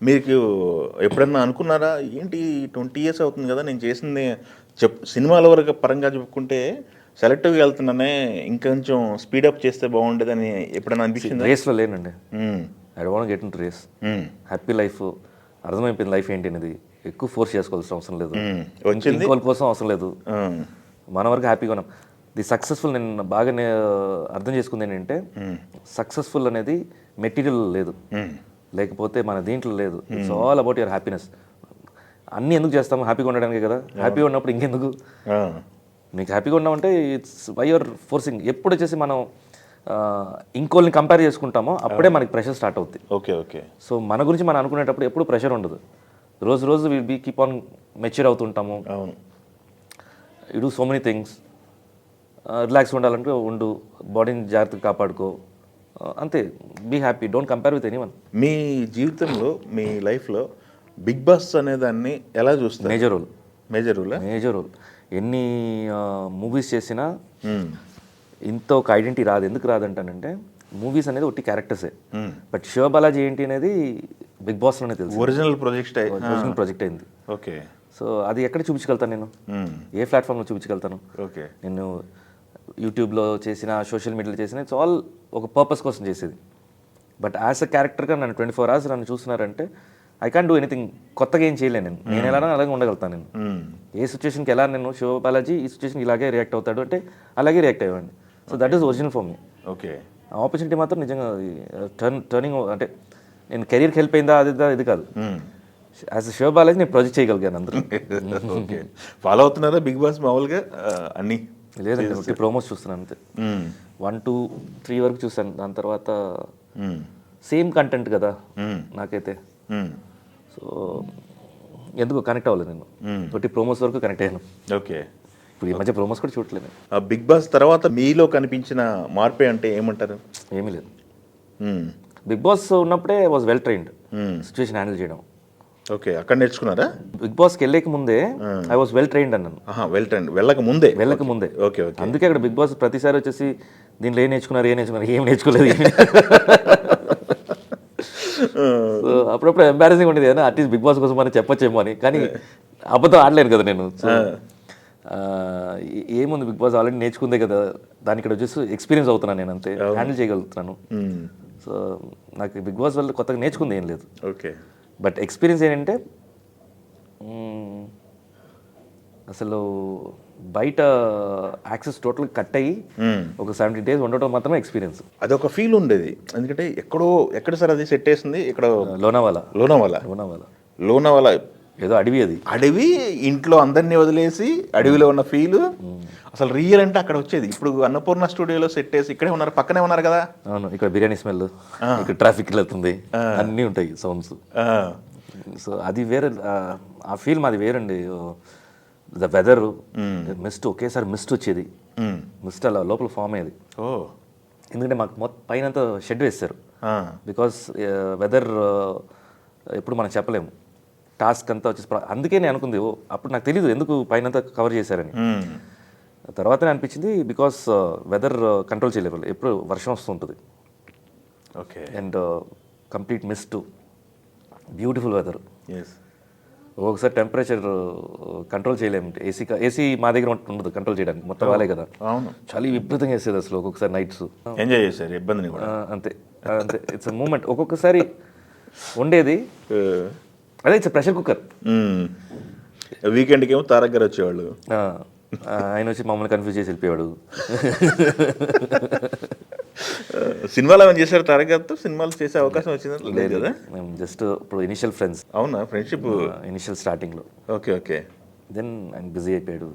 మీకు ఎప్పుడన్నా అనుకున్నారా ఏంటి 20 ఇయర్స్ అవుతుంది కదా నేను చేసింది సినిమాల వరకు పరంగా చెప్పుకుంటే సెలెక్టివ్గా వెళ్తున్నానే ఇంకొంచెం స్పీడప్ చేస్తే బాగుండేదని ఎప్పుడైనా అనిపించింది? రేస్లో లేనండి. I don't want get into race. Happy life అర్థమైపోయింది. లైఫ్ ఏంటి అనేది ఎక్కువ ఫోర్స్ చేసుకోవాల్సిన అవసరం లేదు, ఇంకోళ్ళ కోసం అవసరం లేదు. మన వరకు హ్యాపీగా ఉన్నాం. ది సక్సెస్ఫుల్ నేను బాగా అర్థం చేసుకుంది ఏంటంటే సక్సెస్ఫుల్ అనేది మెటీరియల్ లేదు, లేకపోతే మన దీంట్లో లేదు. It's all about your happiness. అన్నీ ఎందుకు చేస్తాము? హ్యాపీగా ఉండడానికే కదా. హ్యాపీగా ఉన్నప్పుడు ఇంకెందుకు? మీకు హ్యాపీగా ఉన్నామంటే ఇట్స్ వై యువర్ ఫోర్సింగ్. ఎప్పుడు వచ్చేసి మనం ఇంకోళ్ళని కంపేర్ చేసుకుంటామో అప్పుడే మనకి ప్రెషర్ స్టార్ట్ అవుతుంది. Okay okay. సో మన గురించి మనం అనుకునేటప్పుడు ఎప్పుడు ప్రెషర్ ఉండదు. రోజు రోజు will be keep on mature అవుతుంటాము. అవును. You do so many things. Relax ఉండాలంటే ఉండు, బాడీని జాగ్రత్తగా కాపాడుకో, అంతే. Be happy, don't compare with anyone. మీ జీవితంలో మీ లైఫ్లో బిగ్ బాస్ అనే దాన్ని ఎలా చూస్తారు? Major role. Major role. ఎన్ని మూవీస్ చేసినా ఇంత ఒక ఐడెంటిటీ రాదు. ఎందుకు రాదంటానంటే మూవీస్ అనేది ఒకటి క్యారెక్టర్సే, బట్ శివబాలాజీ ఏంటి అనేది బిగ్ బాస్లోనే తెలుసు. ఒరిజినల్ ప్రాజెక్ట్ అయింది. ఓకే. సో అది ఎక్కడ చూపించగలుగుతాను నేను? ఏ ప్లాట్ఫామ్లో చూపించగలుగుతాను? ఓకే. నేను యూట్యూబ్లో చేసిన, సోషల్ మీడియాలో చేసిన, ఇట్స్ ఆల్ ఒక పర్పస్ కోసం చేసేది. బట్ యాజ్ అ క్యారెక్టర్గా నన్ను 24 hours నన్ను చూస్తున్నారంటే ఐ కాంట్ డూ ఎనీథింగ్. కొత్తగా ఏం చేయలేను నేను ఎలా అలాగే ఉండగలుగుతాను. నేను ఏ సిచ్యువేషన్కి ఎలా నేను శివబాలాజీ ఈ సిచ్యువేషన్కి ఇలాగే రియాక్ట్ అవుతాడు అంటే అలాగే రియాక్ట్ అయ్యేవాడిని. So that is original for me. Okay. Opportunity మాత్రం నిజంగా టర్నింగ్ అంటే నేను కెరీర్కి హెల్ప్ అయిందా ఇది కాదు. యాజ్ అ శివబాలాజీ నేను ప్రాజెక్ట్ చేయగలిగాను అందరూ. ఓకే. ఫాలో అవుతున్నారా బిగ్ బాస్ మామూలుగా అన్నీ? లేదండి, ఒకటి ప్రోమోస్ చూస్తున్నాను అంతే. 1, 2, 3 వరకు చూసాను. దాని తర్వాత సేమ్ కంటెంట్ కదా నాకైతే. సో ఎందుకు కనెక్ట్ అవ్వలేదు నేను. ఒకటి ప్రోమోస్ వరకు కనెక్ట్ అయ్యాను. ఓకే. ఇప్పుడు ఈ మధ్య ప్రోమోస్ కూడా చూడట్లేదు. బిగ్ బాస్ తర్వాత మీలో కనిపించిన మార్పే అంటే ఏమంటారు? ఏమీ లేదు. బిగ్ బాస్ ఉన్నప్పుడే was well trained situation handle చేయడం. ఓకే. అక్కడ నేర్చుకున్నారా? బిగ్ బాస్కి వెళ్ళక ముందే ఐ వాజ్ వెల్ ట్రైన్డ్ అన్నాను. వెల్ ట్రైన్డ్ వెళ్ళక ముందే. Okay okay. అందుకే అక్కడ బిగ్ బాస్ ప్రతిసారి వచ్చేసి దీంట్లో ఏం నేర్చుకున్నారు ఏం నేర్చుకోలేదు. సో అప్పుడప్పుడు ఎంబారసింగ్ ఉండేది కదా, అట్లీస్ట్ బిగ్ బాస్ కోసం మనం చెప్పొచ్చేమో అని. కానీ అబద్ధం ఆడలేను కదా నేను. సో ఏముంది, బిగ్ బాస్ ఆల్రెడీ నేర్చుకుందే కదా, దాని ఇక్కడ వచ్చేసి ఎక్స్పీరియన్స్ అవుతున్నాను నేను, అంతే. హ్యాండిల్ చేయగలుగుతున్నాను. సో నాకు బిగ్ బాస్ వల్ల కొత్తగా నేర్చుకుంది ఏం లేదు. ఓకే. బట్ ఎక్స్పీరియన్స్ ఏంటంటే అసలు బయట యాక్సెస్ టోటల్ కట్ అయ్యి ఒక 70 days ఉండటం మాత్రమే ఎక్స్పీరియన్స్. అదొక ఫీల్ ఉండేది. ఎందుకంటే ఎక్కడ సార్ అది సెట్ వేసింది? ఇక్కడ లోనావాలా ఏదో అడవి, అడవి. ఇంట్లో అందరినీ వదిలేసి అడవిలో ఉన్న ఫీల్ అసలు రియల్ అంటే అక్కడ వచ్చేది. ఇప్పుడు అన్నపూర్ణ స్టూడియోలో సెట్ వేసి ఇక్కడే ఉన్నారు, పక్కనే ఉన్నారు కదా. అవును, ఇక్కడ బిర్యానీ స్మెల్, ఇక్కడ ట్రాఫిక్ వెళ్తుంది, అన్నీ ఉంటాయి సౌండ్స్. సో అది వేరే, ఆ ఫీల్ మాది వేరండి. ద వెదర్, మిస్ట్, ఒకేసారి మిస్ట్ వచ్చేది. మిస్ట్ అలా లోపల ఫామ్ అయ్యేది. ఎందుకంటే మాకు మొత్తం పైన షెడ్ వేస్తారు. బికాస్ వెదర్ ఎప్పుడు మనం చెప్పలేము. టాస్క్ అంతా వచ్చేసి అందుకే నేను అనుకుంది, అప్పుడు నాకు తెలీదు ఎందుకు పైన కవర్ చేశారని. తర్వాతనే అనిపించింది బికాస్ వెదర్ కంట్రోల్ చేయలేరు, ఎప్పుడు వర్షం వస్తుంటుంది. Okay. And complete mist, beautiful weather. ఒక్కొక్కసారి టెంపరేచర్ కంట్రోల్ చేయలేము. ఏసీ మా దగ్గర ఉండదు కంట్రోల్ చేయడానికి, మొత్తం వాళ్ళే కదా. చలి విపరీతంగా వేసేది అసలు. ఒక్కొక్కసారి నైట్స్ ఎంజాయ్ చేశారు, ఇబ్బంది అంతే. It's moment. ఒక్కొక్కసారి ఉండేది అదే, ఇట్స్ ప్రెషర్ కుక్కర్. వీకెండ్కి ఏమో తారక్ గారు వచ్చేవాళ్ళు, ఆయన వచ్చి మమ్మల్ని కన్ఫ్యూజ్ చేసి వెళ్ళిపోయాడు. సినిమాలు ఏమైనా చేశారు తారక్ గారితో? సినిమాలు చేసే అవకాశం వచ్చిందా? లేదు కదా. మేము జస్ట్ ఇప్పుడు ఇనిషియల్ ఫ్రెండ్స్. అవునా? ఫ్రెండ్షిప్ ఇనిషియల్ స్టార్టింగ్లో. Okay okay. దెన్ ఆయన బిజీ అయిపోయాడు.